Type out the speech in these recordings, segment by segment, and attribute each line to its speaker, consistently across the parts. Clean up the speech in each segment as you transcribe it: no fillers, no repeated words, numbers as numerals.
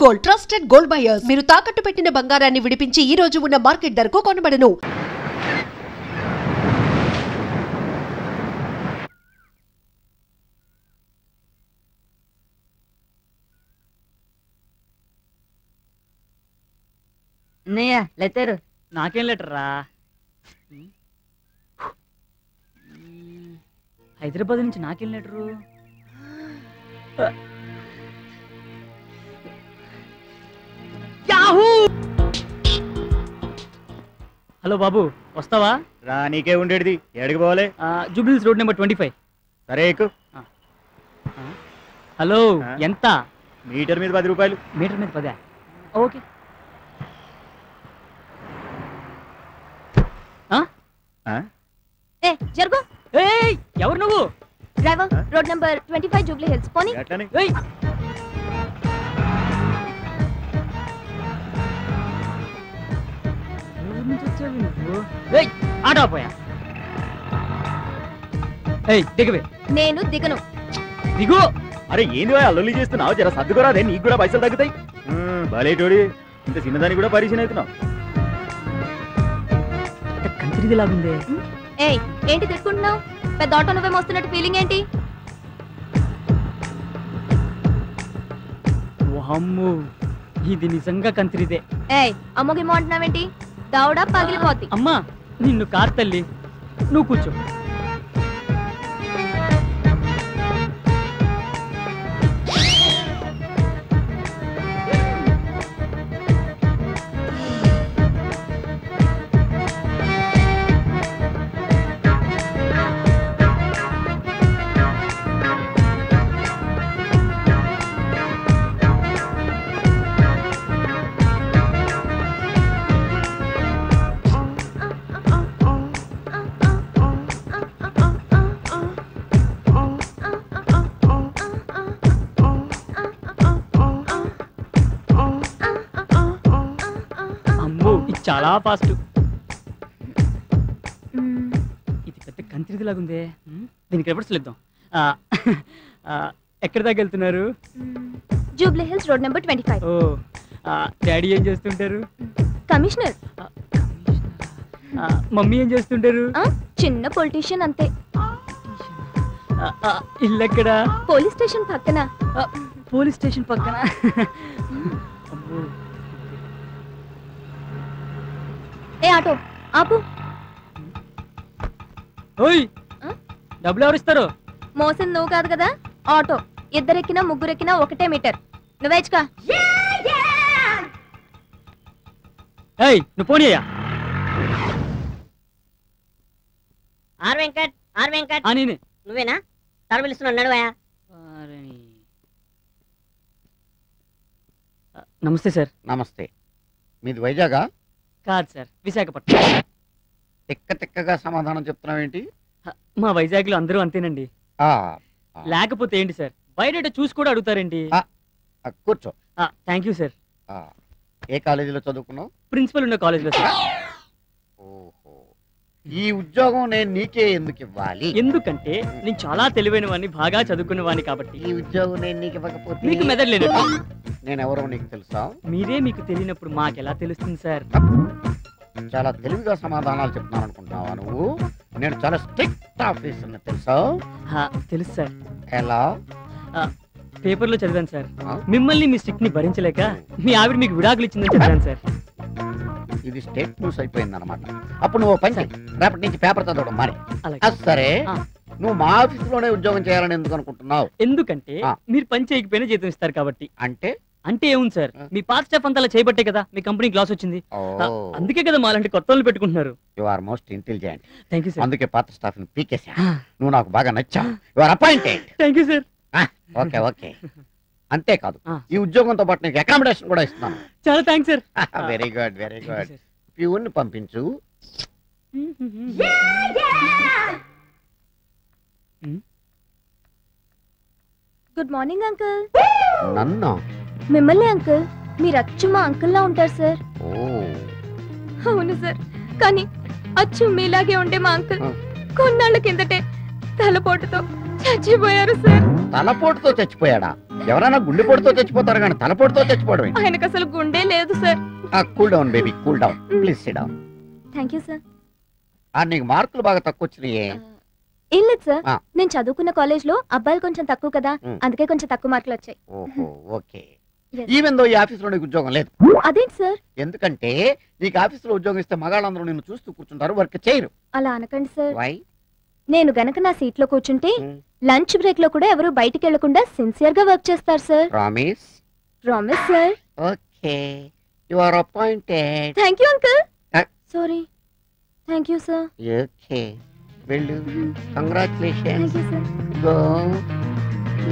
Speaker 1: Gold trusted gold buyers. మీరు తాకట్టు పెట్టిన బంగారాన్ని విడిపించి ఈ రోజు ఉన్న మార్కెట్ ధరకు కొనబడను.
Speaker 2: లెటర్.
Speaker 3: నాకేం లెటర్ రా? హైదరాబాద్ నుంచి నాకేం లెటరు? హలో బాబు, వస్తావా?
Speaker 4: రా, నీకే ఉండేది. ఎక్కడికి పోవాలి?
Speaker 3: Jubilee Hills road number 25.
Speaker 4: సరే ఎక్కు.
Speaker 3: హలో, ఎంత?
Speaker 4: మీటర్ మీద 10 రూపాయలు.
Speaker 3: మీటర్ మీద 10? ఓకే.
Speaker 2: జరుగు.
Speaker 3: ఎవరు నువ్వు?
Speaker 2: Driver, road number 25 Jubilee hills. పోనీ.
Speaker 3: ఆటో పోయా. దిగవే.
Speaker 2: నేను దిగను.
Speaker 3: దిగు.
Speaker 4: అరే ఏంది అల్లుల్లి చేస్తున్నావు? జర సర్దుకోరా, అదే నీకు కూడా పైసలు తగ్గుతాయి. భలేటోడి, ఇంత చిన్నదానికి కూడా పరిచయం అవుతున్నావు.
Speaker 3: కంత్రిది లాగుందే.
Speaker 2: ఏంటి తిట్టుకుంటున్నావు? పెద్ద ఆటో నువ్వే మోస్తున్నట్టు ఫీలింగ్ ఏంటి?
Speaker 3: అమ్మో, ఇది నిజంగా కంత్రిదే.
Speaker 2: అమ్మగిమో అంటున్నావేంటి? దావుడా పగిలిపోద్ది.
Speaker 3: అమ్మా, నిన్ను కార్ తల్లి, నువ్వు కూర్చో. చాలా ఫాస్ట్. ఇది పెద్ద కంత్రిది లాగుందే. దీనికి రివర్స్ ఇద్దాం. ఎక్కడి దాకా వెళ్తున్నారు?
Speaker 2: Jubilee hills road number 25.
Speaker 3: ఓ, డాడీ ఏం చేస్తుంటారు?
Speaker 2: కమిషనర్.
Speaker 3: మమ్మీ ఏం చేస్తుంటారు?
Speaker 2: చిన్న పొలిటీషియన్ అంతే.
Speaker 3: ఇల్లు ఎక్కడ?
Speaker 2: పోలీస్ స్టేషన్ పక్కన.
Speaker 3: పోలీస్ స్టేషన్ పక్కన.
Speaker 2: ఆటో ఆపు.
Speaker 3: ఓయ్, డబ్బులు ఎవరు ఇస్తారు?
Speaker 2: మోసింది నువ్వు కాదు కదా. ఆటో ఇద్దరెక్కినా ముగ్గురెక్కినా ఒకటే మీటర్. నువ్వేచ్చుకా.
Speaker 3: నువ్వు పోనీ అయ్యా.
Speaker 5: ఆర్ వెంకట్
Speaker 3: నేనే.
Speaker 5: నువ్వేనా? సార్ పిలుస్తున్నాడు, నడువయా.
Speaker 3: నమస్తే సార్.
Speaker 6: నమస్తే. మీది వైజాగా?
Speaker 3: కాదు సార్, విశాఖపట్నం.
Speaker 6: తిక్కగా సమాధానం చెప్తున్నావేంటి?
Speaker 3: మా వైజాగ్ లో అందరూ అంతేనండి. లేకపోతే ఏంటి సార్, బయట చూసి కూడా అడుగుతారేంటి?
Speaker 6: కూర్చో.
Speaker 3: Thank you sir.
Speaker 6: ఏ కాలేజీలో చదువుకున్నావు?
Speaker 3: ప్రిన్సిపల్ ఉన్న కాలేజీలో సార్.
Speaker 6: ఓహో, ఈ ఉద్యోగం నేను నీకే ఎందుకు ఇవ్వాలి?
Speaker 3: ఎందుకంటే నేను చాలా తెలివైన వాడిని, బాగా చదువుకున్న వాడిని కాబట్టి.
Speaker 6: ఈ ఉద్యోగం నేను నీకు ఇవ్వకపోతే
Speaker 3: మీకు మెదడు
Speaker 6: నేను ఎవరో నీకు తెలుసా?
Speaker 3: మీరే మీకు తెలియనప్పుడు మాకెలా తెలుస్తుంది సార్?
Speaker 6: చాలా తెలివిగా సమాధానాలు చెప్తున్నాను అనుకుంటున్నావా నువ్వు? నేను చాలా స్ట్రిక్ట్ ఆఫీసర్ని, తెలుసా?
Speaker 3: తెలుసు సార్.
Speaker 6: ఎలా?
Speaker 3: పేపర్లో చదివాను సార్. మిమ్మల్ని మీ స్ట్రిక్ట్ ని భరించలేక మీ ఆవిడ మీకు విడాకులు ఇచ్చిందని చదివాను సార్.
Speaker 6: ఇది స్టేట్ న్యూస్ అయిపోయింది అనమాట. అప్పుడు నువ్వు పని రేపటి నుంచి పేపర్ చదవడం మరి. సరే, నువ్వు మా ఆఫీసులోనే ఉద్యోగం చేయాలని ఎందుకు అనుకుంటున్నావు?
Speaker 3: ఎందుకంటే మీరు పని చేయకపోయినా జీతం ఇస్తారు కాబట్టి.
Speaker 6: అంటే
Speaker 3: ఏముంది సార్, మీ పాత స్టాఫ్ అంతా చేయబట్టే కదా మీ కంపెనీ గ్లాస్ వచ్చింది. అందుకే కదా మాలాంటి కొత్త వాళ్ళు పెట్టుకుంటున్నారు.
Speaker 6: You are most intelligent.
Speaker 3: Thank you sir.
Speaker 6: అందుకే పాత స్టాఫ్ ని పీకేసా. నువ్వు నాకు బాగా నచ్చావు. You are appointed.
Speaker 3: Thank you sir.
Speaker 6: Okay. అంతేకాదు, ఈ ఉద్యోగంతో పాటు నీకు అకామిడేషన్ కూడా ఇస్తున్నాను.
Speaker 3: చాలా thanks sir.
Speaker 6: Very good. Peon ని పంపించు.
Speaker 2: Good morning uncle.
Speaker 6: నన్ను?
Speaker 2: మిమ్మల్ని అంకుల్. మీరు అచ్చు మా అంకుల్ లా ఉంటారు సార్. అవును సార్, కానీ అచ్చు మీలాగే ఉండే మా అంకుల్ కొన్నాళ్ళ కిందటే తలపోటుతో చచ్చిపోయారు సార్.
Speaker 6: తలపోటుతో చచ్చిపోయాడా? ఎవరైనా గుండెపోటుతో చచ్చిపోతారు కానీ తలపోటుతో చచ్చిపోవడం.
Speaker 2: ఆయనకు అసలు గుండె లేదు sir.
Speaker 6: Cool down baby, cool down. Please SIT down.
Speaker 2: Thank you sir.
Speaker 6: నీకు మార్కులు బాగా తక్కువ వచ్చినాయే?
Speaker 2: ఏం లేదు సార్, నేను చదువుకున్న కాలేజ్ లో అబ్బాయిలు కొంచెం తక్కువ కదా, అందుకే కొంచెం తక్కువ మార్కులు వచ్చాయి.
Speaker 6: ఓహో ఓకే. ఈవెన్ దో ఈ ఆఫీస్ లో నీకు ఉద్యోగం లేదు.
Speaker 2: అదేంటి సార్?
Speaker 6: ఎందుకంటే నీకు ఆఫీస్ లో ఉద్యోగం ఇస్తే మగాళ్ళందరూ నిన్ను చూస్తూ కూర్చుంటారు, వర్క్ చేయరు.
Speaker 2: అలా అనకండి సార్.
Speaker 6: వై?
Speaker 2: నేను గనక నా సీట్ లో కూర్చుంటే లంచ్ బ్రేక్ లో కూడా ఎవరు బయటికి వెళ్లకుండా సిన్సియర్ గా వర్క్ చేస్తారు sir.
Speaker 6: Promise?
Speaker 2: Promise sir.
Speaker 6: Okay, you are appointed.
Speaker 2: Thank you uncle. Sorry. Thank you sir.
Speaker 6: Okay, వెళ్ళు. Congratulations.
Speaker 2: Thank you sir.
Speaker 6: Go.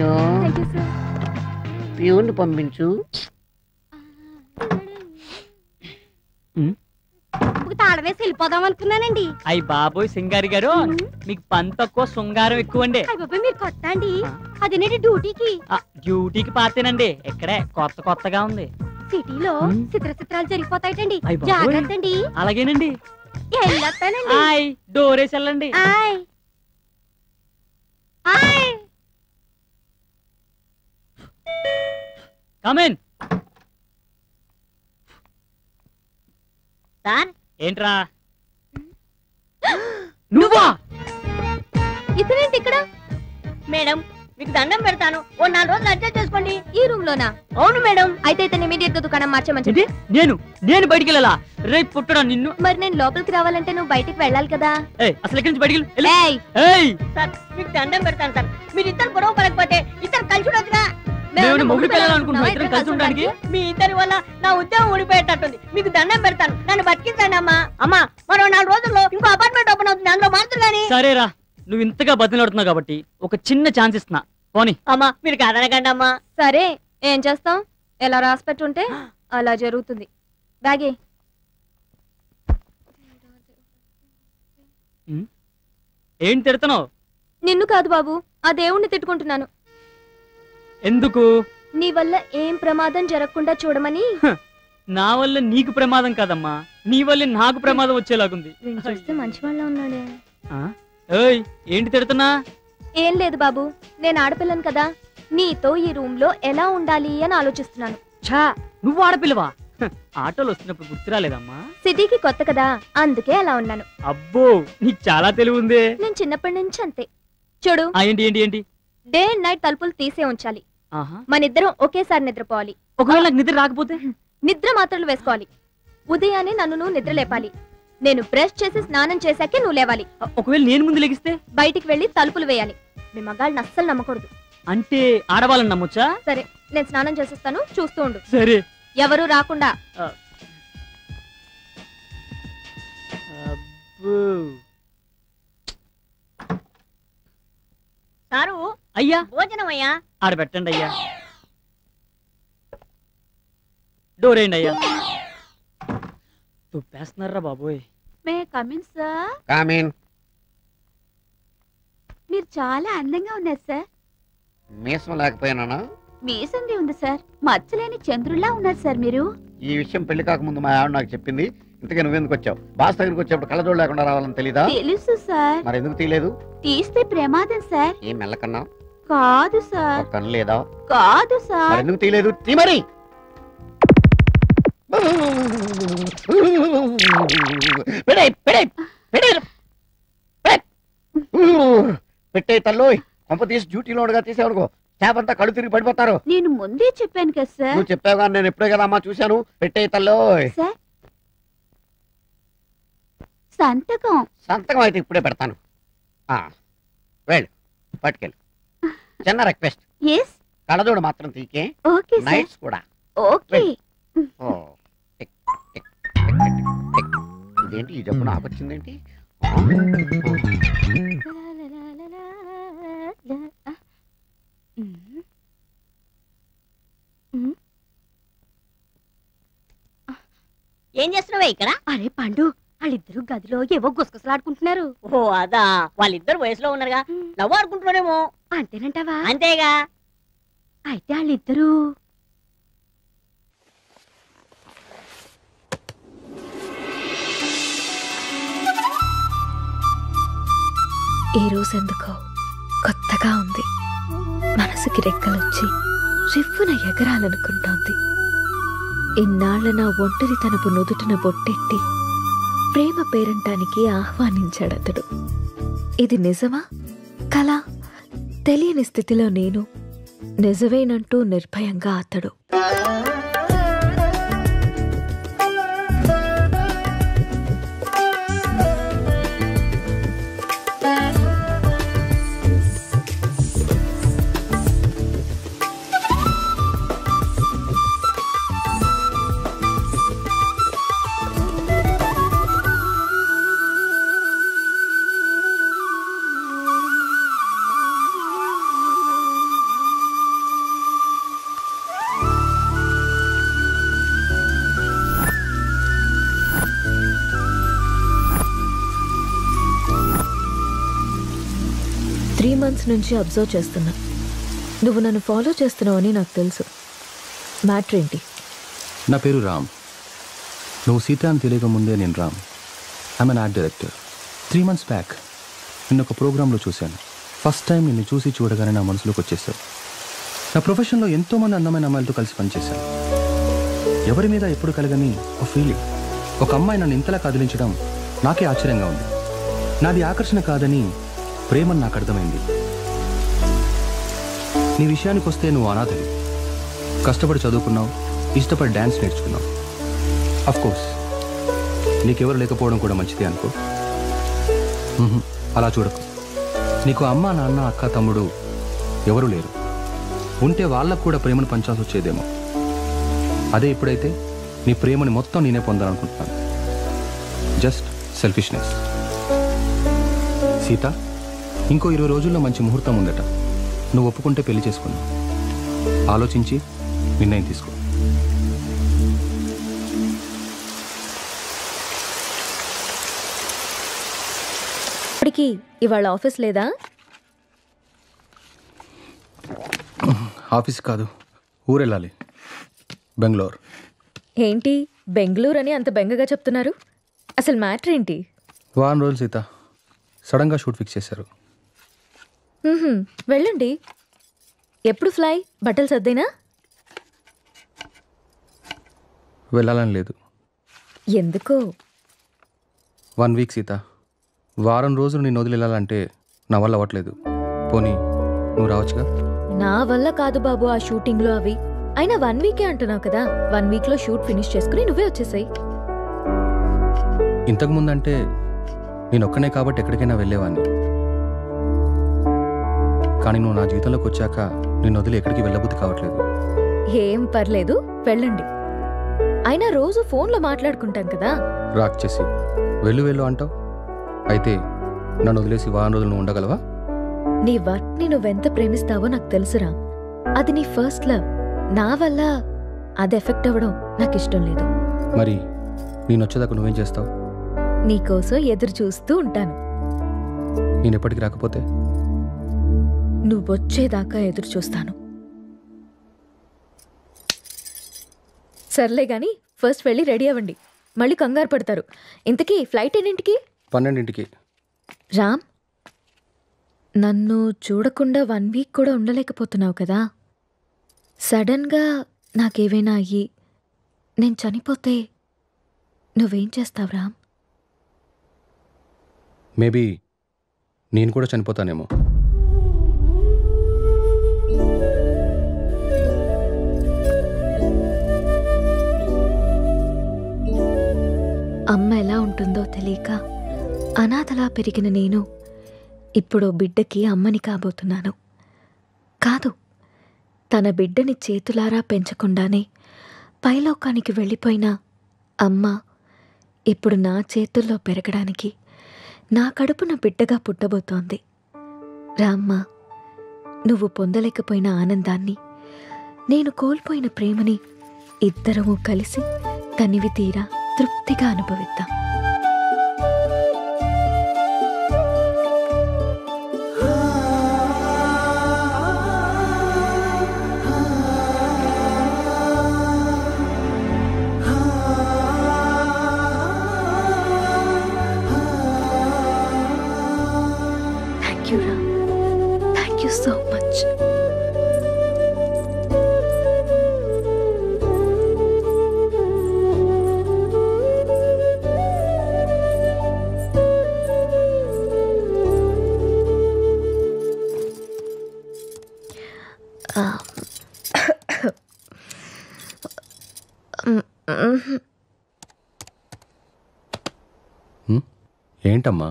Speaker 6: Yo.
Speaker 2: Thank you sir.
Speaker 6: Peon పంపించు.
Speaker 2: తాళవేసి వెళ్ళిపోదాం అనుకున్నానండి.
Speaker 3: అయ్యి బాబోయ్ సింగారి గారు, మీకు పని తక్కువ శృంగారం ఎక్కువ అండి.
Speaker 2: మీరు కొత్త అండి? అదేనండి డ్యూటీకి.
Speaker 3: డ్యూటీకి పాతేనండి, ఇక్కడే కొత్త కొత్తగా ఉంది.
Speaker 2: సిటీలో చిత్రాలు జరిగిపోతాయిటండి,
Speaker 3: అయ్ బాబోయ్.
Speaker 2: జాగ్రత్త అండి.
Speaker 3: అలాగేనండి.
Speaker 2: వెళ్ళొస్తానండి.
Speaker 3: ఆయ్ డోరేసి వెళ్ళండి.
Speaker 2: ఆయ్ ఆయ్.
Speaker 3: కమిన్.
Speaker 5: సార్
Speaker 3: ఏంట్రా నువ్వా?
Speaker 2: ఇతనేంటి ఇక్కడ?
Speaker 5: మేడం మీకు దండం పెడతాను, ఓ 4 రోజులు అడ్జస్ట్ చేసుకోండి.
Speaker 2: ఈ రూమ్ లోనా?
Speaker 5: అవును మేడం.
Speaker 2: అయితే ఇతను ఇమీడియట్ గా దుకాణం మార్చమని చెప్పి.
Speaker 3: నేను బయటికి వెళ్ళాలా? రేపు పుట్టడా నిన్ను.
Speaker 2: మరి నేను లోపలికి రావాలంటే నువ్వు బయటికి వెళ్ళాలి కదా.
Speaker 3: అసలు ఎక్కడి నుంచి బయటికి
Speaker 5: సార్ మీకు దండం పెడతాను సార్, మీరు ఇద్దరు గొడవ పడకపోతే ఇద్దరు కలిసి ఉండొచ్చుగా.
Speaker 3: కలిసి ఉండడానికి
Speaker 5: మీ ఇద్దరి వల్ల నా ఉద్యోగం ఊడిపోయేటట్టుంది. మీకు దండం పెడతాను, నన్ను బతికించండి అమ్మా. అమ్మా మరో 4 రోజుల్లో ఇంకో అపార్ట్మెంట్ ఓపెన్ అవుతుంది, అందులో మారుతుంది. కానీ
Speaker 3: సరేరా, నువ్వు ఇంతగా బతిలాడుతున్నావు కాబట్టి ఒక చిన్న ఛాన్స్ ఇస్తున్నా, పోనీ.
Speaker 5: అమ్మా మీరు కాదనకండి అమ్మా.
Speaker 2: సరే ఏం చేస్తాం, ఎలా రాసి పెట్టుంటే అలా జరుగుతుంది. బ్యాగే.
Speaker 3: ఏం తిడుతున్నావు?
Speaker 2: నిన్ను కాదు బాబు, ఆ దేవుణ్ణి తిట్టుకుంటున్నాను.
Speaker 3: ఎందుకు?
Speaker 2: నీ వల్ల ఏం ప్రమాదం జరగకుండా చూడమని.
Speaker 3: నా వల్ల నీకు ప్రమాదం కాదమ్మా, నీ వల్ల నాకు ప్రమాదం వచ్చేలాగుంది.
Speaker 2: చూస్తే మంచి వాళ్ళ ఉన్నాడే.
Speaker 3: ఏంటి తిడుతున్నా?
Speaker 2: ఏం లేదు బాబు, నేను ఆడపిల్లను కదా, నీతో ఈ రూమ్ లో ఎలా ఉండాలి అని ఆలోచిస్తున్నాను.
Speaker 3: ఛా, నువ్వు ఆడపిల్లవా? ఆటోలు వస్తున్నప్పుడు గుర్తు రాలేదమ్మా?
Speaker 2: సిటీకి కొత్త కదా, అందుకే అలా ఉన్నాను.
Speaker 3: అబ్బో, నీకు చాలా తెలివి ఉంది.
Speaker 2: నేను చిన్నప్పటి నుంచి అంతే. చూడు.
Speaker 3: ఏంటి ఏంటి ఏంటి?
Speaker 2: డే అండ్ నైట్ తలుపులు తీసే ఉంచాలి. మన ఇద్దరం ఒకేసారి నిద్రపోవాలి.
Speaker 3: ఒకవేళ నాకు నిద్ర రాకపోతే?
Speaker 2: నిద్ర మాత్రలు వేసుకోవాలి. ఉదయాన్నే నన్ను నువ్వు నిద్ర లేపాలి. నేను బ్రష్ చేసి స్నానం చేశాకే నువ్వు లేవాలి.
Speaker 3: ఒకవేళ నేను ముందు లెగిస్తే?
Speaker 2: బయటికి వెళ్లి తలుపులు వేయాలి. మీ మగాళ్ళని అస్సలు నమ్మకూడదు.
Speaker 3: అంటే ఆడవాళ్ళని నమ్మొచ్చా?
Speaker 2: సరే, నేను స్నానం చేసేస్తాను, చూస్తూ ఉండు.
Speaker 3: సరే.
Speaker 2: ఎవరు రాకుండా.
Speaker 5: సారు
Speaker 3: అయ్యా,
Speaker 5: భోజనం అయ్యా.
Speaker 3: ఆడబెట్టండి అయ్యా. డోరేయండి అయ్యా. తుప్పేస్తున్నారా బాబోయ్.
Speaker 7: May come in sir.
Speaker 6: కమిన్.
Speaker 7: మీరు చాలా అందంగా ఉన్నారు సార్.
Speaker 6: మీసం లేకపోయినా?
Speaker 7: మీసంది ఉంది సార్, మచ్చలేని చంద్రుల్లా ఉన్నారు సార్ మీరు.
Speaker 6: ఈ విషయం పెళ్లి కాకముందు మా ఆవిడ నాకు చెప్పింది. ఇంతకీ నువ్వెందుకు వచ్చావు? బాస్ దగ్గరికి వచ్చేప్పుడు కళ్ళజోడు లేకుండా రావాలని తెలీదా?
Speaker 7: తెలుసు సార్.
Speaker 6: మరి ఎందుకు తీయలేదు?
Speaker 7: తీస్తే ప్రమాదం సార్.
Speaker 6: ఏం మెల్లకన్నా?
Speaker 7: కాదు సార్.
Speaker 6: కన్ను లేదా?
Speaker 7: కాదు సార్.
Speaker 6: మరి ఎందుకు తీయలేదు? తీ మరి. పెట్టే తల్లోయ్, కొంప తీసి డ్యూటీలో ఉండగా తీసేవనుకో, స్టాఫ్ అంతా కళ్ళు తిరిగి పడిపోతారు.
Speaker 7: నేను ముందే చెప్పాను కదా సార్.
Speaker 6: నువ్వు చెప్పావు కానీ నేను ఎప్పుడే కదా అమ్మా చూశాను. పెట్టే తల్లోయ్.
Speaker 7: సార్ సంతకం.
Speaker 6: సంతకం అయితే ఇప్పుడే పెడతాను. వెళ్ళు, పట్టుకెళ్ళు. చిన్న రిక్వెస్ట్, కళ్ళజోడు మాత్రం తీకే.
Speaker 7: ఓకే
Speaker 6: నైట్స్ కూడా.
Speaker 7: ఓకే.
Speaker 6: ఇదేంటి ఈ జబ్బు నాకు వచ్చిందేంటి?
Speaker 5: ఏం చేస్తున్నావే ఇక్కడ?
Speaker 2: అరే పండు, వాళ్ళిద్దరు గదిలో ఏవో గుసగుసలాడుకుంటున్నారు.
Speaker 5: ఓ అదా, వాళ్ళిద్దరు వయసులో ఉన్నారుగా, నవ్వు ఆడుకుంటున్నారేమో.
Speaker 2: అంతేనంటావా?
Speaker 5: అంతేగా.
Speaker 2: అయితే వాళ్ళిద్దరూ
Speaker 8: ఈ రోజు ఎందుకో కొత్తగా ఉంది. మనసుకి రెక్కలొచ్చి
Speaker 2: రివ్వున ఎగరాలనుకుంటోంది. ఇన్నాళ్ల నా ఒంటరితనపు నుదుటిన బొట్టెట్టి ప్రేమ పేరంటానికి ఆహ్వానించాడతడు. ఇది నిజమా కళ తెలియని స్థితిలో నేను, నిజమేనంటూ నిర్భయంగా అతడు. months నుంచి అబ్జర్వ్ చేస్తున్నా. నువ్వు నన్ను ఫాలో చేస్తున్నావని నాకు తెలుసు. మ్యాటర్ ఏంటి?
Speaker 8: నా పేరు రామ్. నువ్వు సీత అని తెలియక ముందే నేను Ram. I'm an art director. 3 months back నిన్న ఒక ప్రోగ్రాంలో చూశాను. ఫస్ట్ టైం నిన్ను చూసి చూడగానే నా మనసులోకి వచ్చేసావు. నా ప్రొఫెషన్లో ఎంతోమంది అందమైన అమ్మాయిలతో కలిసి పనిచేశాను. ఎవరి మీద ఎప్పుడు కలగని ఒక ఫీలింగ్. ఒక అమ్మాయి నన్ను ఇంతలా కదిలించడం నాకే ఆశ్చర్యంగా ఉంది. నాది ఆకర్షణ కాదని ప్రేమని నాకు అర్థమైంది. నీ విషయానికి వస్తే నువ్వు అనాథవి. కష్టపడి చదువుకున్నావు, ఇష్టపడి డ్యాన్స్ నేర్చుకున్నావు. అఫ్కోర్స్ నీకెవరు లేకపోవడం కూడా మంచిదే అనుకో. అలా చూడకు. నీకు అమ్మ, నాన్న, అక్క, తమ్ముడు ఎవరూ లేరు. ఉంటే వాళ్ళకు కూడా ప్రేమను పంచాల్సి వచ్చేదేమో. అదే ఇప్పుడైతే నీ ప్రేమని మొత్తం నేనే పొందాలనుకుంటున్నాను. Just selfishness. సీత, ఇంకో 20 రోజుల్లో మంచి ముహూర్తం ఉందట. నువ్వు ఒప్పుకుంటే పెళ్లి చేసుకున్నావు. ఆలోచించి నిర్ణయం తీసుకో.
Speaker 2: ఇప్పటికి ఇవాళ ఆఫీస్ లేదా?
Speaker 8: ఆఫీస్ కాదు, ఊరెళ్ళాలి. బెంగళూరు.
Speaker 2: ఏంటి బెంగళూరు అని అంత బెంగగా చెప్తున్నారు? అసలు మ్యాటర్ ఏంటి?
Speaker 8: 1 వారం రోజులు సీత. సడన్గా షూట్ ఫిక్స్ చేశారు.
Speaker 2: వెళ్ళండి. ఎప్పుడు ఫ్లై? బట్టలు సర్దేనా?
Speaker 8: వెళ్ళాలని లేదు.
Speaker 2: ఎందుకో?
Speaker 8: 1 వీక్ సీత. 1 వారం రోజులు నేను వదిలి వెళ్ళాలంటే నా వల్ల అవ్వట్లేదు. పోనీ నువ్వు రావచ్చుగా?
Speaker 2: నా వల్ల కాదు బాబు ఆ షూటింగ్లో అవి. అయినా 1 వీకే అంటున్నావు కదా. 1 వీక్లో షూట్ ఫినిష్ చేసుకుని నువ్వే వచ్చేసాయి.
Speaker 8: ఇంతకుముందంటే నేను ఒక్కనే కాబట్టి ఎక్కడికైనా వెళ్ళేవాడిని. కానీ నువ్వు నా జీవితంలోకి వచ్చాక నిన్ను వదిలి ఎక్కడికి వెళ్ళబుద్ధి కావట్లేదు.
Speaker 2: ఏం పర్లేదు, వెళ్ళండి. అయినా రోజు ఫోన్లో మాట్లాడుకుంటాం కదా.
Speaker 8: రాక్ చేసి వెళ్ళు వెళ్ళు అంటావు. అయితే నన్ను వదిలేసి 1 వారం రోజులు నువ్వు ఉండగలవా?
Speaker 2: నీ వర్క్ని నువ్వెంత ప్రేమిస్తావో నాకు తెలుసురా. అది నీ ఫస్ట్ లవ్. నా వల్ల అది ఎఫెక్ట్ అవ్వడం నాకు ఇష్టం లేదు.
Speaker 8: మరి నేను వచ్చేదాకా నువ్వేం చేస్తావు?
Speaker 2: నీకోసం ఎదురు చూస్తూ ఉంటాను.
Speaker 8: నేను ఎప్పటికి రాకపోతే?
Speaker 2: నువ్వొచ్చేదాకా ఎదురు చూస్తాను. సర్లే గాని ఫస్ట్ వెళ్ళి రెడీ అవ్వండి. మళ్ళీ కంగారు పడతారు. ఇంతకీ ఫ్లైట్ ఎన్నింటికి?
Speaker 8: 12ంటికి.
Speaker 2: రామ్, నన్ను చూడకుండా 1 వీక్ కూడా ఉండలేకపోతున్నావు కదా. సడన్గా నాకేవైనా అయ్యి నేను చనిపోతే నువ్వేం చేస్తావు రామ్?
Speaker 8: మేబీ నేను కూడా చనిపోతానేమో.
Speaker 2: అమ్మ ఎలా ఉంటుందో తెలియక అనాథలా పెరిగిన నేను ఇప్పుడు బిడ్డకి అమ్మని కాబోతున్నాను. కాదు, తన బిడ్డని చేతులారా పెంచకుండానే పైలోకానికి వెళ్ళిపోయిన అమ్మ ఇప్పుడు నా చేతుల్లో పెరగడానికి నా కడుపున బిడ్డగా పుట్టబోతోంది. రామ్మ, నువ్వు పొందలేకపోయిన ఆనందాన్ని, నేను కోల్పోయిన ప్రేమని ఇద్దరము కలిసి తనివి తీరా తృప్తిగా అనుభవిద్దాం. Thank you, Ram. Thank you so much.
Speaker 8: ఏంటమ్మా?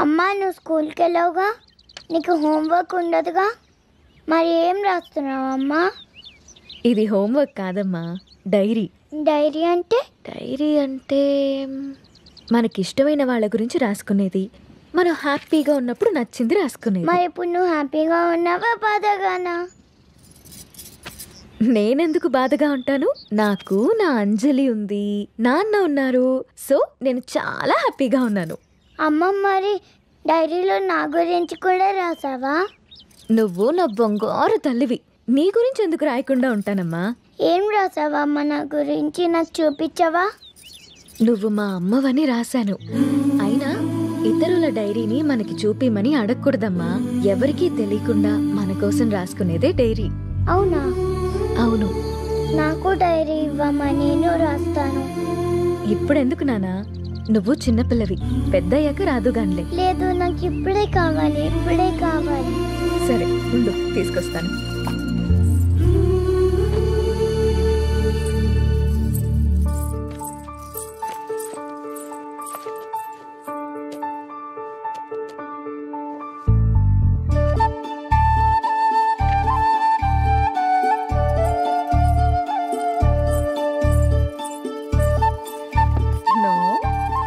Speaker 9: అమ్మా నువ్వు స్కూల్కి వెళ్ళావుగా, నీకు హోంవర్క్ ఉండదుగా, మరి ఏం రాస్తున్నావు అమ్మా?
Speaker 2: ఇది హోంవర్క్ కాదమ్మా, డైరీ.
Speaker 9: డైరీ అంటే?
Speaker 2: డైరీ అంటే మనకిష్టమైన వాళ్ళ గురించి రాసుకునేది. మనం హ్యాపీగా ఉన్నప్పుడు నచ్చింది రాసుకునేది.
Speaker 9: మరి ఇప్పుడు నువ్వు హ్యాపీగా ఉన్నావా బాధగానా?
Speaker 2: నేనెందుకు బాధగా ఉంటాను? నాకు నా అంజలి ఉంది, నాన్న ఉన్నారు, సో నేను చాలా హ్యాపీగా ఉన్నాను.
Speaker 9: అమ్మ మరి డైరీలో నా గురించి కూడా రాసావా?
Speaker 2: నువ్వు నా బంగారు తల్లివి, నీ గురించి ఎందుకు రాయకుండా ఉంటానమ్మా?
Speaker 9: ఏం రాసావా అమ్మ నా గురించి, నాకు చూపించవా?
Speaker 2: నువ్వు మా అమ్మవని రాశాను. అయినా ఇతరుల డైరీని మనకి చూపిమని అడగకూడదమ్మా. ఎవరికీ తెలియకుండా మన కోసం రాసుకునేదే డైరీ.
Speaker 9: అవునా?
Speaker 2: అవును.
Speaker 9: నాకు డైరీ ఇవ్వమ్మా, నేను రాస్తాను.
Speaker 2: ఇప్పుడెందుకు నానా? నువ్వు చిన్నపిల్లవి, పెద్దయ్యాక రాదుగాన్లే.
Speaker 9: లేదు, నాకు ఇప్పుడే కావాలి, ఇప్పుడే కావాలి.
Speaker 2: సరే ఉండు, తీసుకొస్తాను.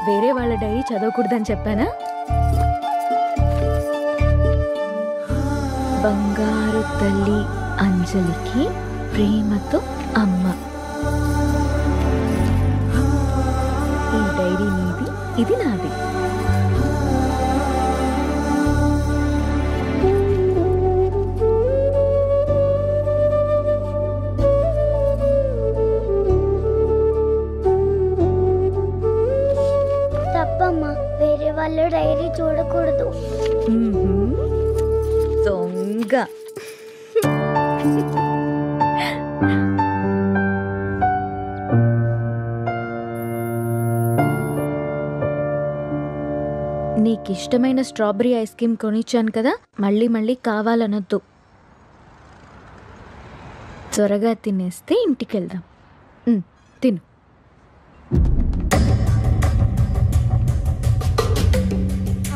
Speaker 2: వేరే వాళ్ళ డైరీ చదవకూడదని చెప్పానా? బంగారు తల్లి అంజలికి ప్రేమతో అమ్మ. ఈ డైరీ నీది, ఇది నాది.
Speaker 9: వేరే వాళ్ళ డైరీ చూడకూడదు.
Speaker 2: దొంగ. నీకిష్టమైన స్ట్రాబెరీ ఐస్ క్రీమ్ కొనిచ్చాను కదా, మళ్ళీ మళ్ళీ కావాలనొద్దు. త్వరగా తినేస్తే ఇంటికెళ్దాం. తిను.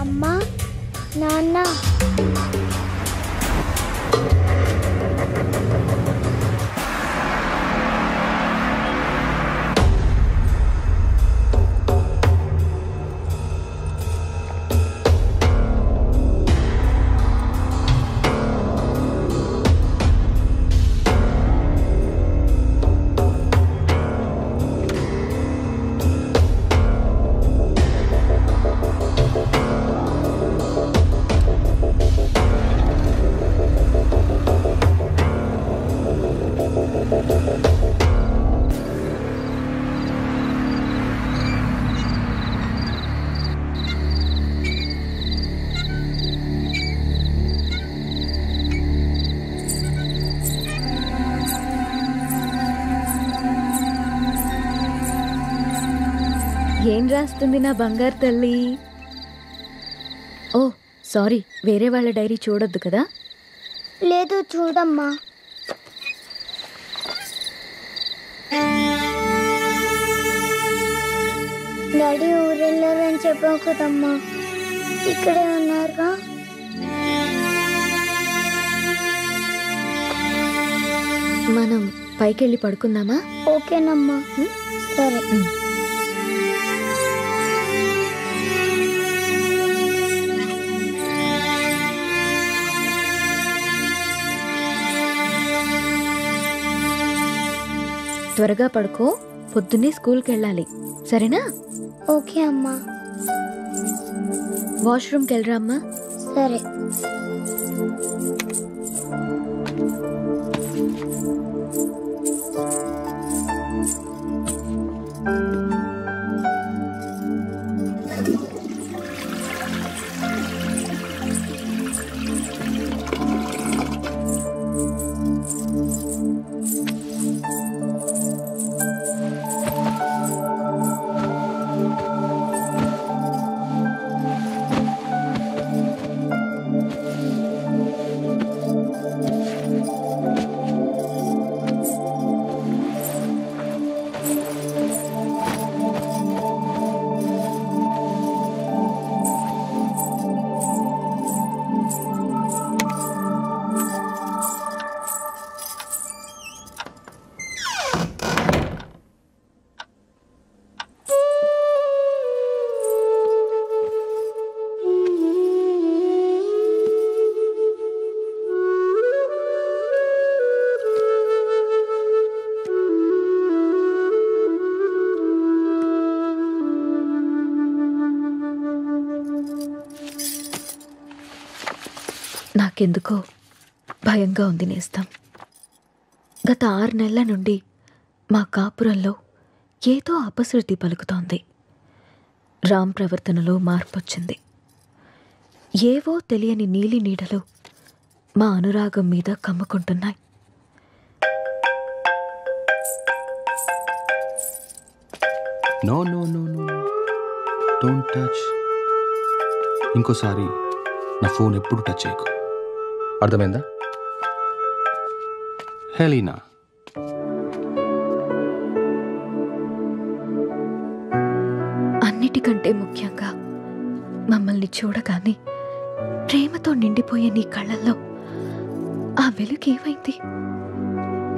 Speaker 9: అమ్మా, నాన్న,
Speaker 2: ఏం రాస్తుంది నా బంగారు తల్లి? ఓ సారీ, వేరే వాళ్ళ డైరీ చూడొద్దు కదా.
Speaker 9: లేదు చూడమ్మా. డాడీ ఊరెళ్ళారని చెప్పావు కదమ్మా, ఇక్కడే ఉన్నారుగా.
Speaker 2: మనం పైకెళ్ళి పడుకుందామా?
Speaker 9: ఓకేనమ్మా. సరే.
Speaker 2: త్వరగా పడుకో, పొద్దున్నే స్కూల్కి వెళ్ళాలి, సరేనా?
Speaker 9: ఓకే అమ్మా.
Speaker 2: వాష్రూమ్కి వెళ్ళరా అమ్మా.
Speaker 9: సరే.
Speaker 2: నాకెందుకో భయంగా ఉంది నేస్తం. గత 6 నెలల నుండి మా కాపురంలో ఏదో అపశృతి పలుకుతోంది. రామ్ ప్రవర్తనలో మార్పొచ్చింది. ఏవో తెలియని నీలి నీడలు మా అనురాగం మీద కమ్ముకుంటున్నాయి.
Speaker 8: No no no no don't touch. ఇంకోసారి నా ఫోన్ ఎప్పుడు టచ్ చేయకు, అర్థమైందా? హెలీనా,
Speaker 2: అన్నిటికంటే ముఖ్యంగా మమ్మల్ని చూడగానే ప్రేమతో నిండిపోయే నీ కళ్ళల్లో ఆ వెలుగు ఏమైంది?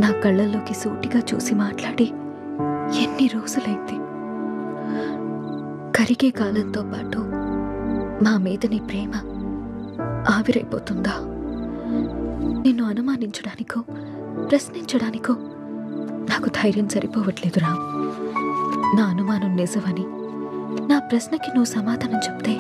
Speaker 2: నా కళ్ళల్లోకి సూటిగా చూసి మాట్లాడి ఎన్ని రోజులైంది? కరిగే కాలంతో పాటు మా మీద నీ ప్రేమ ఆవిరైపోతుందా? నిన్ను అనుమానించడానికో ప్రశ్నించడానికో నాకు ధైర్యం సరిపోవట్లేదురా. నా అనుమానం నిజమని, నా ప్రశ్నకి నువ్వు సమాధానం చెప్తే